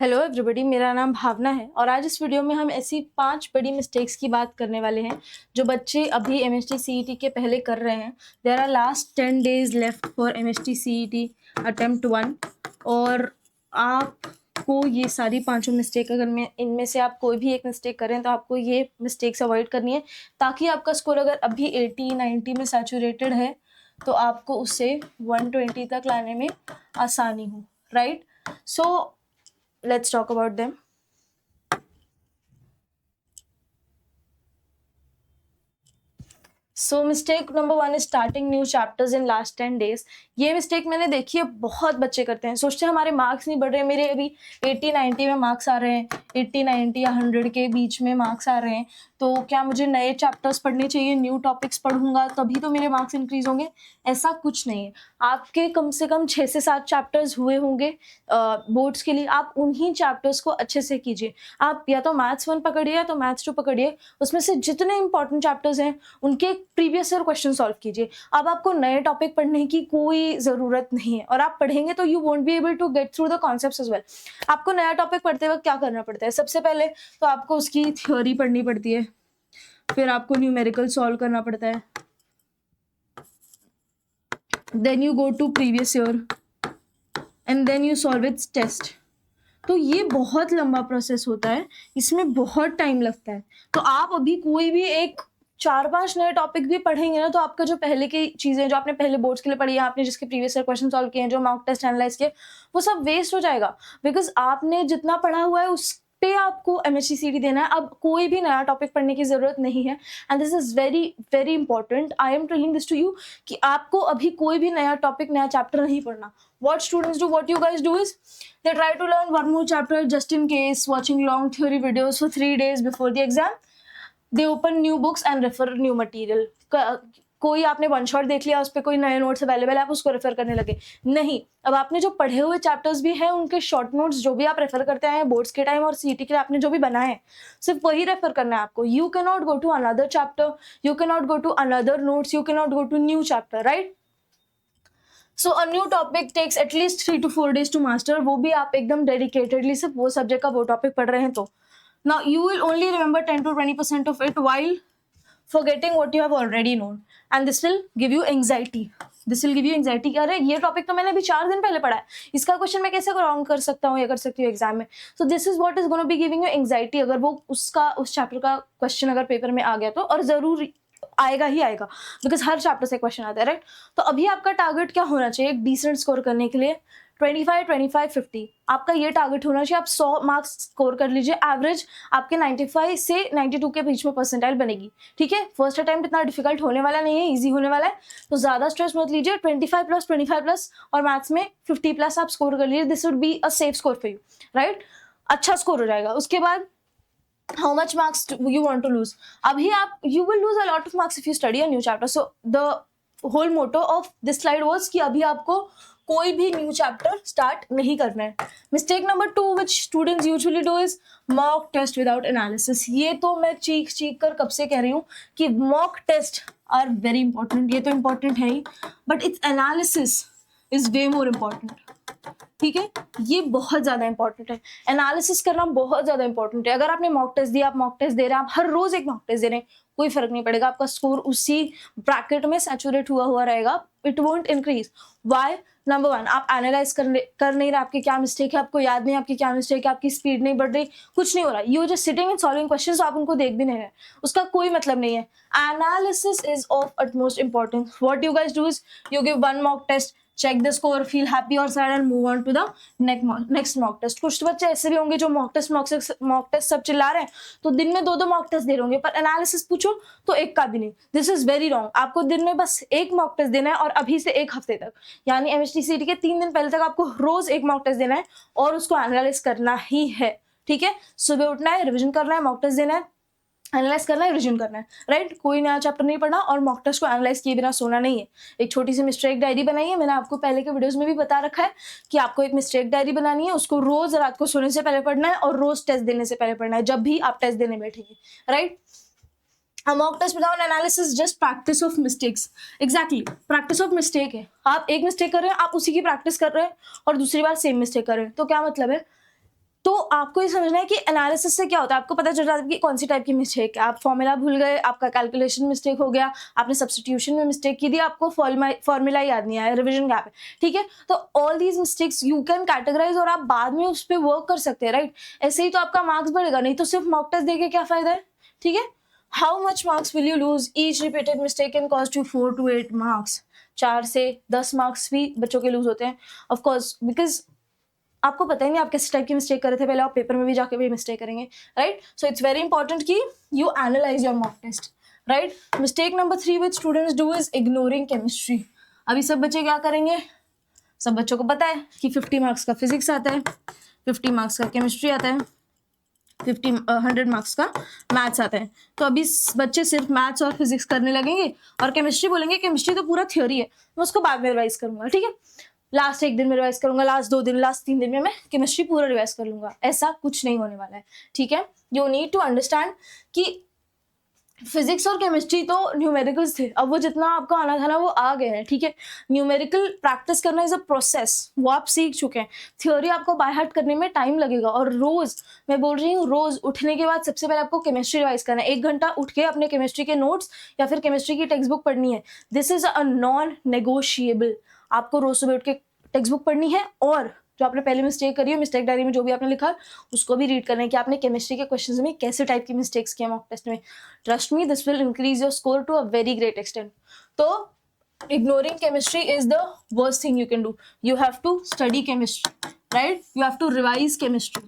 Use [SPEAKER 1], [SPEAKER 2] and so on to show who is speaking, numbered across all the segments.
[SPEAKER 1] Hello everybody, मेरा नाम भावना है और आज इस वीडियो में हम ऐसी 5 बड़ी मिस्टेक्स की बात करने वाले हैं जो बच्चे अभी एमएसटी सीईटी के पहले कर रहे हैं। There are last 10 days left for MST CET attempt 1 और आपको ये सारी पांचों मिस्टेक, अगर मैं इनमें से आप कोई भी एक मिस्टेक करें तो आपको ये मिस्टेक्स अवॉइड करनी है ताकि आपका स्कोर अगर अभी 80-90 में सैचुरेटेड है तो आपको उसे 120 तक लाने में आसानी हो, right? So let's talk about them. So mistake number 1 is starting new chapters in last 10 days. ये मिस्टेक मैंने देखी है, बहुत बच्चे करते हैं। सोचते हैं हमारे मार्क्स नहीं बढ़ रहे, मेरे अभी 80-90 में मार्क्स आ रहे हैं, 80-90 या 100 के बीच में मार्क्स आ रहे हैं, तो क्या मुझे नए चैप्टर्स पढ़ने चाहिए, न्यू टॉपिक्स पढ़ूंगा तभी तो मेरे मार्क्स इंक्रीज होंगे? ऐसा कुछ नहीं है। आपके कम से कम 6 से 7 चैप्टर्स हुए होंगे बोर्ड्स के लिए, आप उन्हीं चैप्टर्स को अच्छे से कीजिए। आप या तो मैथ्स 1 पकड़िए या तो मैथ्स 2 पकड़िए, उसमें से जितने इंपॉर्टेंट चैप्टर्स हैं उनके प्रीवियस ईयर क्वेश्चन सॉल्व कीजिए। अब आपको नए टॉपिक पढ़ने की कोई ज़रूरत नहीं है, और आप पढ़ेंगे तो you won't be able to get through the concepts as well. आपको नया टॉपिक पढ़ते वक्त क्या करना पड़ता है? सबसे पहले तो आपको उसकी थ्योरी पढ़नी पड़ती है, फिर आपको न्यूमेरिकल सॉल्व करना पड़ता है, then you go to previous year and then you solve its test. तो ये बहुत लंबा प्रोसेस होता है, इसमें बहुत टाइम लगता है। तो आप अभी कोई भी एक 4-5 नए टॉपिक भी पढ़ेंगे ना, तो आपका जो पहले की चीजें जो आपने पहले बोर्ड्स के लिए पढ़ी है, आपने जिसके प्रीवियस ईयर क्वेश्चन सॉल्व किए हैं, जो मॉक टेस्ट एनालाइज किए, वो सब वेस्ट हो जाएगा। बिकॉज आपने जितना पढ़ा हुआ है उस पे आपको एमएसटी सीटी देना है। अब कोई भी नया टॉपिक पढ़ने की जरूरत नहीं है, and this is very very important. I am telling this to you कि आपको अभी कोई भी नया टॉपिक, नया चैप्टर नहीं पढ़ना। What students do, what you guys do is they try to learn one more chapter just in case, watching long theory videos for 3 days before the exam. They open new books and refer new material. कोई आपने one shot देख लिया, उस पर कोई नए notes available है, आप उसको रेफर करने लगे? नहीं। अब आपने जो पढ़े हुए चैप्टर्स भी हैं उनके शॉर्ट नोट्स जो भी आप रेफर करते हैं बोर्ड्स के टाइम और सीईटी के लिए, आपने जो भी बनाए हैं सिर्फ वही रेफर करना है आपको। You can not go to another chapter, you can not go to another notes, you can not go to new chapter, right? So a new topic takes at least 3 to 4 days to master, वो भी आप एकदम dedicatedly सिर्फ वो subject का वो topic पढ़ रहे हैं तो। Now you will only remember 10 to 20% of it while forgetting what you have already known, and this will give you anxiety. This will give you anxiety कि अरे ये टॉपिक तो मैंने अभी 4 दिन पहले पढ़ा है, इसका क्वेश्चन मैं कैसे रॉन्ग कर सकता हूँ या कर सकती हूँ एग्जाम में? So this is what is gonna be giving you anxiety, अगर वो उसका उस चैप्टर का क्वेश्चन अगर पेपर में आ गया तो, और जरूर आएगा ही आएगा बिकॉज हर चैप्टर से क्वेश्चन आता है, राइट? तो अभी आपका टारगेट क्या होना चाहिए एक डिसेंट स्कोर करने के लिए? 25-25-50 आपका ये टारगेट होना चाहिए। आप 100 मार्क्स स्कोर कर लीजिए, एवरेज आपके 95 से 92 के बीच में परसेंटाइल बनेगी, ठीक है? फर्स्ट अटेम्प्ट इतना डिफिकल्ट होने वाला नहीं है, इजी होने वाला है, तो ज्यादा स्ट्रेस मत लीजिए। 25+, और मैथ्स में 50+ आप स्कोर कर लीजिए। This would be a safe score for you, right? अच्छा स्कोर हो जाएगा। उसके बाद how much marks you want to lose? abhi you will lose a lot of marks if you study a new chapter. So the whole motto of this slide was कि अभी आपको कोई भी न्यू चैप्टर स्टार्ट नहीं करना है। Mistake number 2 which students usually do is mock test without analysis. ये तो मैं चीख कर कब से कह रही हूँ कि mock test are very important, ये तो इंपॉर्टेंट है ही, but its analysis is way more important, ठीक है? ये बहुत ज्यादा इंपॉर्टेंट है, एनालिसिस करना बहुत ज्यादा इंपॉर्टेंट है। अगर आपने मॉक टेस्ट दिया, आप मॉक टेस्ट दे रहे हैं, आप हर रोज एक मॉक टेस्ट दे रहे हैं, कोई फर्क नहीं पड़ेगा, आपका स्कोर उसी ब्रैकेट में सैचुरेट हुआ रहेगा, it won't increase. Why? Number 1, आप एनालाइज कर नहीं रहे, आपकी क्या मिस्टेक है, आपको याद नहीं आपकी क्या मिस्टेक है, आपकी स्पीड नहीं बढ़ रही, कुछ नहीं हो रहा, you just sitting and solving questions, आप उनको देख भी नहीं रहे, उसका कोई मतलब नहीं है। Analysis is of utmost importance. What you guys do is you give one mock test, check the score, feel happy or sad and move on to the next mock test. कुछ बच्चे ऐसे भी होंगे जो मॉक टेस्ट सब चिल्ला रहे हैं, तो दिन में 2 मॉक टेस्ट दे रहे होंगे, पर एनालिसिस पूछो तो एक का भी नहीं। This is very wrong. आपको दिन में बस एक मॉक टेस्ट देना है, और अभी से 1 हफ्ते तक, यानी एमएसटी सीईटी के 3 दिन पहले तक आपको रोज एक मॉक टेस्ट देना है और उसको एनालाइज करना ही है, ठीक है? सुबह उठना है, रिविजन करना है, मॉक टेस्ट देना है, एनालाइज करना है, रिविजन करना है, राइट? कोई नया चैप्टर नहीं पढ़ना और मॉक टेस्ट को एनालाइज किए बिना सोना नहीं है। एक छोटी सी मिस्टेक डायरी बनाई है, मैंने आपको पहले के वीडियोस में भी बता रखा है कि आपको एक मिस्टेक डायरी बनानी है, उसको रोज रात को सोने से पहले पढ़ना है और रोज टेस्ट देने से पहले पढ़ना है, जब भी आप टेस्ट देने बैठेंगे, right? A mock test without analysis just practice of mistakes. Exactly, practice of mistake है। आप एक मिस्टेक कर रहे हैं, आप उसी की प्रैक्टिस कर रहे हैं और दूसरी बार सेम मिस्टेक कर रहे हैं, तो क्या मतलब है? तो आपको ये समझना है कि एनालिसिस से क्या होता है, आपको पता चल जाता है कि कौन सी टाइप की मिस्टेक है। आप फॉर्मूला भूल गए, आपका कैलकुलेशन मिस्टेक हो गया, आपने सब्स्टिट्यूशन में मिस्टेक की दी, आपको फॉर्मूला याद नहीं आया, रिविजन गैप है, ठीक है। तो all these mistakes you can categorise और आप बाद में उस पर वर्क कर सकते हैं, राइट। ऐसे ही तो आपका मार्क्स बढ़ेगा, नहीं तो सिर्फ मॉक टेस्ट देके क्या फायदा है, ठीक है। How much marks will you lose, each repeated mistake can cost you 4 to 8 marks. 4 से 10 मार्क्स भी बच्चों के लूज होते हैं, ऑफकोर्स, बिकॉज आपको पता ही नहीं आप किस टाइप की मिस्टेक कर रहे थे, पहले आप पेपर में भी जाके भी मिस्टेक करेंगे, right. So it's very important कि you analyse your mock test, right. Mistake number 3 which students do is ignoring chemistry. अभी सब बच्चे क्या करेंगे, सब बच्चों को पता है कि 50 मार्क्स का फिजिक्स आता है, 50 मार्क्स का केमिस्ट्री आता है, 100 मार्क्स का मैथ्स आता है। तो अभी बच्चे सिर्फ मैथ्स और फिजिक्स करने लगेंगे और केमिस्ट्री बोलेंगे केमिस्ट्री तो पूरा थ्योरी है, मैं उसको बाद में रिवाइज करूंगा, ठीक है। लास्ट 1 दिन में रिवाइज करूंगा, लास्ट 2 दिन, लास्ट 3 दिन में मैं केमिस्ट्री पूरा रिवाइज कर लूंगा, ऐसा कुछ नहीं होने वाला है, ठीक है। यू नीड टू अंडरस्टैंड कि फिजिक्स और केमिस्ट्री तो न्यूमेरिकल्स थे, अब वो जितना आपको आना था ना वो आ गए हैं, ठीक है। न्यूमेरिकल प्रैक्टिस करना इज अ प्रोसेस, वो आप सीख चुके हैं। थ्योरी आपको बाय हार्ट करने में टाइम लगेगा, और रोज मैं बोल रही हूँ, रोज उठने के बाद सबसे पहले आपको केमिस्ट्री रिवाइज करना है। 1 घंटा उठ के अपने केमिस्ट्री के नोट्स या फिर केमिस्ट्री की टेक्स्ट बुक पढ़नी है। This is a non negotiable, आपको रोज सुबह उठ के टेक्स्ट बुक पढ़नी है, और जो आपने पहले मिस्टेक करी है, मिस्टेक डायरी में जो भी आपने लिखा उसको भी रीड करना है कि आपने केमिस्ट्री के क्वेश्चंस में कैसे टाइप की मिस्टेक्स किए मॉक टेस्ट में। Trust me, this will increase your score to a very great extent. तो ignoring chemistry is the worst thing you can do. You have to study chemistry, right? You have to revise chemistry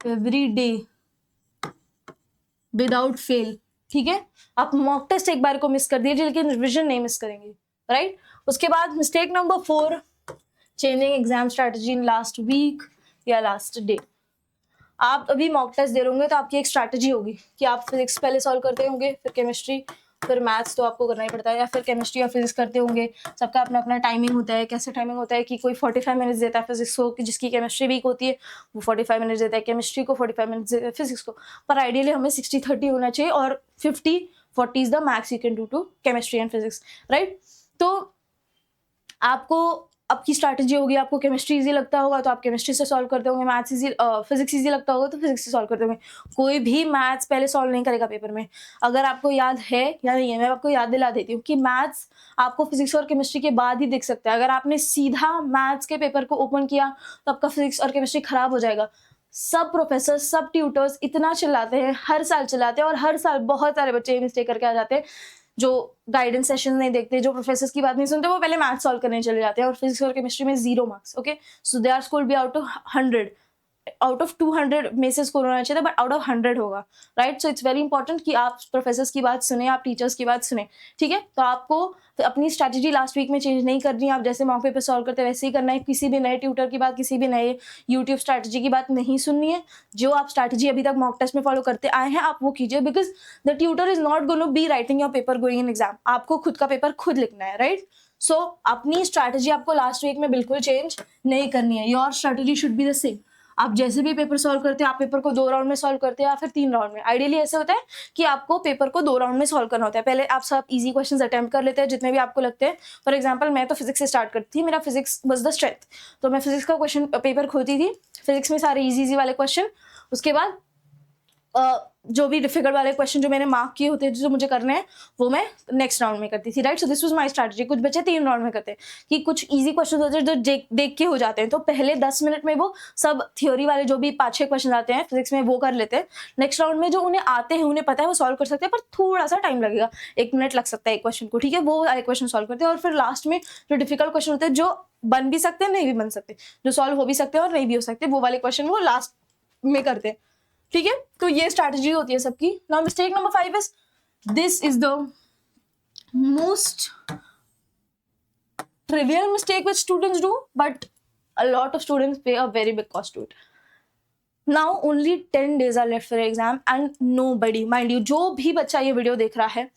[SPEAKER 1] every day without fail, ठीक है। आप mock test एक बार को miss कर दीजिए लेकिन revision नहीं मिस करेंगे, राइट। उसके बाद mistake number 4, changing exam strategy in last week या लास्ट डे। आप अभी मॉक टेस्ट दे रहे होंगे तो आपकी एक स्ट्रैटेजी होगी कि आप फिजिक्स पहले सॉल्व करते होंगे, फिर केमिस्ट्री, फिर मैथ्स तो आपको करना ही पड़ता है, या फिर केमिस्ट्री या फिजिक्स करते होंगे। सबका अपना अपना टाइमिंग होता है। कैसे टाइमिंग होता है कि कोई 45 मिनट्स देता है फिजिक्स को, कि जिसकी केमिस्ट्री वीक होती है वो 45 मिनट्स देता है केमिस्ट्री को, 45 मिनट्स देता है फिजिक्स को। पर आइडियली हमें 60-30 होना चाहिए, और 50-40 is the max you can do to chemistry and physics, right. तो आपको आपकी स्ट्रैटेजी होगी, आपको केमिस्ट्री इजी लगता होगा तो आप केमिस्ट्री से सॉल्व करते होंगे, मैथ्स इजी, फिजिक्स इजी लगता होगा तो फिजिक्स से सॉल्व करते होंगे। कोई भी मैथ्स पहले सॉल्व नहीं करेगा पेपर में। अगर आपको याद है या नहीं है, मैं आपको याद दिला देती हूँ कि मैथ्स आपको फिजिक्स और केमिस्ट्री के बाद ही दिख सकता है। अगर आपने सीधा मैथ्स के पेपर को ओपन किया तो आपका फिजिक्स और केमिस्ट्री खराब हो जाएगा। सब प्रोफेसर, सब ट्यूटर्स इतना चिल्लाते हैं, हर साल चिल्लाते हैं, और हर साल बहुत सारे बच्चे मिस्टेक करके आ जाते हैं जो गाइडेंस सेशन नहीं देखते, जो प्रोफेसर्स की बात नहीं सुनते, वो पहले मैथ सॉल्व करने चले जाते हैं और फिजिक्स और केमिस्ट्री में 0 marks. Okay, so they are scored be out of 100, out of 200 में से स्कोर होना चाहिए था, बट आउट ऑफ 100 होगा, right. So it's very important कि आप प्रोफेसर्स की बात सुने, आप टीचर्स की बात सुने, ठीक है। तो आपको अपनी स्ट्रैटेजी लास्ट वीक में चेंज नहीं करनी है। आप जैसे मॉक पेपर सॉल्व करते हैं वैसे ही करना है। किसी भी नए ट्यूटर की बात, किसी भी नए यूट्यूब स्ट्रैटेजी की बात नहीं सुननी है। जो आप स्ट्रैटेजी अभी तक मॉक टेस्ट में फॉलो करते आए हैं आप वो कीजिए, because the tutor is not going to be writing your paper going in exam. आपको खुद का पेपर खुद लिखना है, राइट। सो अपनी स्ट्रैटेजी आपको लास्ट वीक में बिल्कुल चेंज नहीं करनी है। Your strategy should be the same. आप जैसे भी पेपर सॉल्व करते हैं, आप पेपर को 2 राउंड में सॉल्व करते हैं या फिर 3 राउंड में। आइडियली ऐसे होता है कि आपको पेपर को 2 राउंड में सॉल्व करना होता है। पहले आप सब इजी क्वेश्चंस अटेम्प्ट कर लेते हैं जितने भी आपको लगते हैं। फॉर एग्जांपल मैं तो फिजिक्स से स्टार्ट करती थी, मेरा फिजिक्स वाज द स्ट्रेंथ, तो मैं फिजिक्स का क्वेश्चन पेपर खोलती थी, फिजिक्स में सारे इजी वाले क्वेश्चन। उसके बाद जो भी डिफिकल्ट वाले क्वेश्चन जो मैंने मार्क किए होते हैं, जो मुझे करने हैं, वो मैं नेक्स्ट राउंड में करती थी, right. So this was my strategy. कुछ बच्चे 3 राउंड में करते हैं कि कुछ इजी क्वेश्चन होते हैं जो देख के हो जाते हैं, तो पहले 10 मिनट में वो सब थ्योरी वाले जो भी 5-6 क्वेश्चन आते हैं फिजिक्स में वो कर लेते हैं। नेक्स्ट राउंड में जो उन्हें आते हैं, उन्हें पता है वो सॉल्व कर सकते हैं, पर थोड़ा सा टाइम लगेगा, 1 मिनट लग सकता है एक क्वेश्चन को, ठीक है। वो वाले क्वेश्चन सॉल्व करते हैं। और फिर लास्ट में जो डिफिकल्ट क्वेश्चन होते हैं, जो बन भी सकते हैं नहीं भी बन सकते, जो सॉल्व हो भी सकते हैं और नहीं भी हो सकते, वो वाले क्वेश्चन वो लास्ट में करते हैं, ठीक है। तो ये स्ट्रैटेजी होती है सबकी। Now mistake number 5 is, this is the most trivial mistake which students do, but a lot of students pay a very big cost to it. Now only 10 days are left for your exam and nobody, mind you, जो भी बच्चा ये video देख रहा है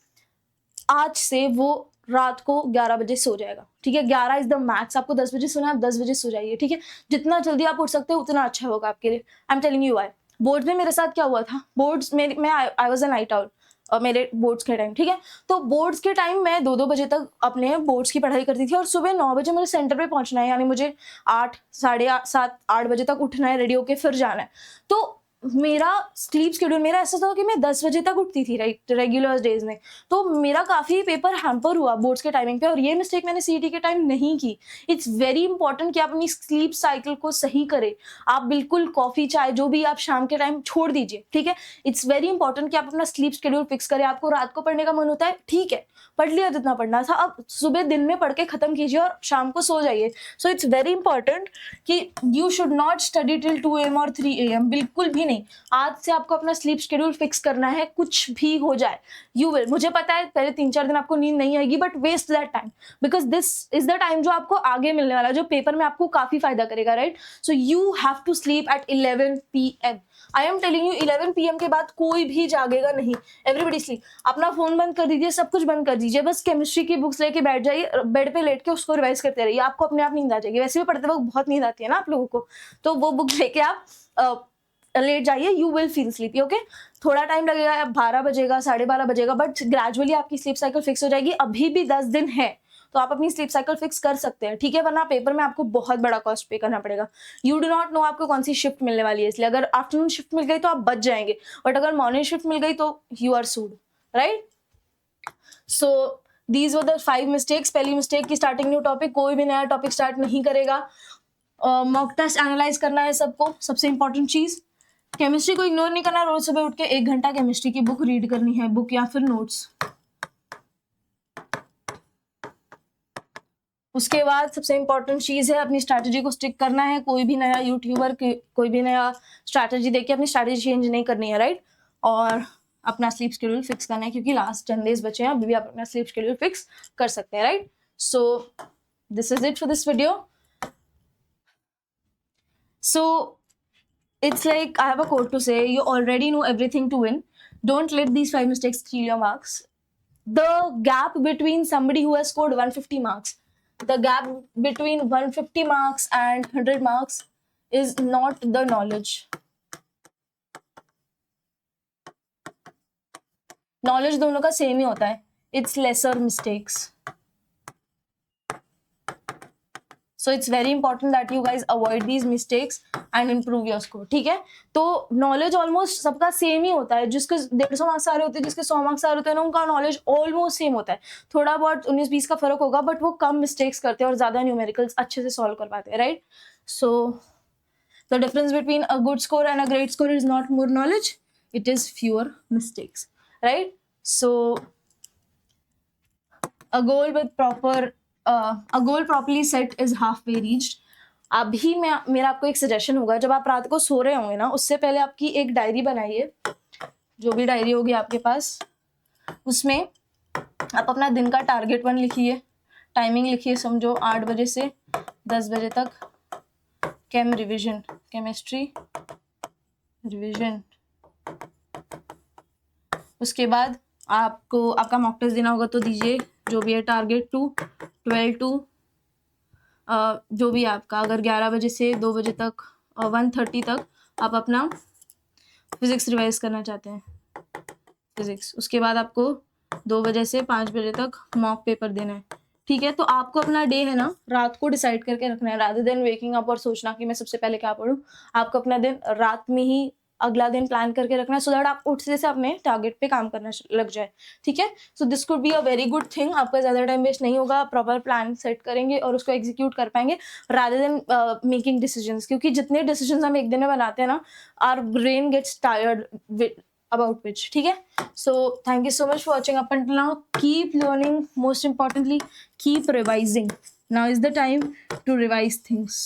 [SPEAKER 1] आज से वो रात को 11 बजे सो जाएगा, ठीक है। 11 इज द मैक्स। आपको 10 बजे सोना है, आप 10 बजे सो जाइए, ठीक है। जितना जल्दी आप उठ सकते हो उतना अच्छा होगा आपके लिए। आई am telling you why. Board में मेरे साथ क्या हुआ था, बोर्ड्स में I was a night out, मेरे बोर्ड्स के टाइम, ठीक है। तो बोर्ड्स के टाइम मैं 2-2 बजे तक अपने बोर्ड्स की पढ़ाई करती थी और सुबह 9 बजे मुझे सेंटर पे पहुंचना है, यानी मुझे 8, साढ़े 7, 8 बजे तक उठना है, रेडी होके फिर जाना है। तो मेरा स्लीप शेड्यूल मेरा ऐसा था कि मैं 10 बजे तक उठती थी रेगुलर डेज में, तो मेरा काफ़ी पेपर हैम्पर हुआ बोर्ड्स के टाइमिंग पे, और ये मिस्टेक मैंने सीईटी के टाइम नहीं की। इट्स वेरी इंपॉर्टेंट कि आप अपनी स्लीप साइकिल को सही करें। आप बिल्कुल कॉफ़ी चाय जो भी आप शाम के टाइम छोड़ दीजिए, ठीक है। इट्स वेरी इंपॉर्टेंट कि आप अपना स्लीप शेड्यूल फिक्स करें। आपको रात को पढ़ने का मन होता है, ठीक है, पढ़ लिया जितना पढ़ना था, अब सुबह दिन में पढ़ के खत्म कीजिए और शाम को सो जाइए। सो इट्स वेरी इंपॉर्टेंट कि you should not study till 2 AM और 3 AM, बिल्कुल भी नहीं। आज से आपको अपना स्लीप शेड्यूल फिक्स करना है, कुछ भी हो जाए यू विल। मुझे पता है पहले 3-4 दिन आपको नींद नहीं आएगी, but waste that time, because this is the time जो आपको आगे मिलने वाला है, जो पेपर में आपको काफी फायदा करेगा, right. So you have to sleep at 11 PM। I am telling you 11 PM के बाद कोई भी जागेगा नहीं, एवरीबडी स्लीप। अपना फोन बंद कर दीजिए, सब कुछ बंद कर दीजिए, बस केमिस्ट्री की बुक्स लेके बैठ जाइए, बेड पे लेट के उसको रिवाइज करते रहिए, आपको अपने आप नींद आ जाएगी। वैसे भी पढ़ते वक्त बहुत नींद आती है ना आप लोगों को, तो वो बुक लेके आप लेट जाइए, you will feel sleepy, okay. थोड़ा टाइम लगेगा, 12 बजेगा, 12:30 बजेगा, बट ग्रेजुअली आपकी स्लीप साइकिल फिक्स हो जाएगी। अभी भी 10 दिन है, तो आप अपनी स्लीप साइकिल फिक्स कर सकते हैं, ठीक है, वरना पेपर में आपको बहुत बड़ा कॉस्ट पे करना पड़ेगा। यू डू नॉट नो आपको कौन सी शिफ्ट मिलने वाली है, इसलिए अगर आफ्टरनून शिफ्ट मिल गई तो आप बच जाएंगे, बट अगर मॉर्निंग शिफ्ट मिल गई तो you are sued, right. So these were the 5 mistakes. पहली मिस्टेक की स्टार्टिंग न्यू टॉपिक, कोई भी नया टॉपिक स्टार्ट नहीं करेगा। मॉक टेस्ट एनालाइज करना है सबको, सबसे इंपॉर्टेंट चीज। केमिस्ट्री को इग्नोर नहीं करना, रोज सुबह उठ के 1 घंटा केमिस्ट्री की बुक रीड करनी है, बुक या फिर नोट्स। उसके बाद सबसे इंपॉर्टेंट चीज है अपनी स्ट्रैटेजी को स्टिक करना है। कोई भी नया यूट्यूबर कोई भी नया स्ट्रैटेजी देख के अपनी स्ट्रैटेजी चेंज नहीं करनी है, राइट। और अपना स्लीप शेड्यूल फिक्स करना है, क्योंकि लास्ट 10 डेज बचे हैं, अभी भी आप अपना स्लीप शेड्यूल फिक्स कर सकते हैं, right. So this is it for this video. So it's like I have a quote to say, you already know everything to win. Don't let these 5 mistakes steal your marks. The gap between somebody who has scored 150 marks, the gap between 150 marks and 100 marks is not the knowledge. Knowledge दोनों का same ही होता है, it's lesser mistakes. So it's very important that you guys avoid these mistakes and improve your score, ठीक है। तो knowledge almost सबका same ही होता है, जिसके 150 मार्क्स आ रहे होते हैं, जिसके 100 मार्क्स आ रहे होते हैं ना, उनका नॉलेज ऑलमोस्ट सेम होता है। थोड़ा बहुत 19-20 का फर्क होगा, बट वो कम मिस्टेक्स करते हैं और ज्यादा न्यूमेरिकल्स अच्छे से सॉल्व कर पाते हैं, right. So the difference between a good score and a great score is not more knowledge, it is fewer mistakes, right. So a goal with proper a goal properly set is halfway reached. अभी मेरा आपको एक suggestion होगा, जब आप रात को सो रहे होंगे ना, उससे पहले आपकी एक डायरी बनाइए, जो भी डायरी होगी आपके पास, उसमें आप अपना दिन का टारगेट 1 लिखिए, टाइमिंग लिखिए, समझो 8 बजे से 10 बजे तक केम रिविजन, केमिस्ट्री रिविजन। उसके बाद आपको आपका मॉक टेस्ट देना होगा, तो दीजिए जो भी है टारगेट 2, 12 टू जो भी आपका, अगर 11 बजे से 2 बजे तक 1:30 तक आप अपना फिजिक्स रिवाइज करना चाहते हैं, फिजिक्स। उसके बाद आपको 2 बजे से 5 बजे तक मॉक पेपर देना है, ठीक है। तो आपको अपना डे है ना रात को डिसाइड करके रखना है, रादर देन वेकिंग अप और सोचना कि मैं सबसे पहले क्या पढूं। आपको अपना दिन रात में ही अगला दिन प्लान करके रखना है, सो दैट आप उठते से अपने टारगेट पे काम करना लग जाए, ठीक है। So this could be a very good thing, आपका ज्यादा टाइम वेस्ट नहीं होगा, प्रॉपर प्लान सेट करेंगे और उसको एग्जीक्यूट कर पाएंगे, रादर देन मेकिंग डिसीजंस। क्योंकि जितने डिसीजंस हम एक दिन में बनाते हैं ना, our brain gets tired about which, ठीक है। So thank you so much for watching up until now. Keep learning, most importantly keep revising. Now is the time to revise things,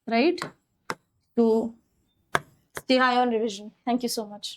[SPEAKER 1] right? So stay high on revision. Thank you so much.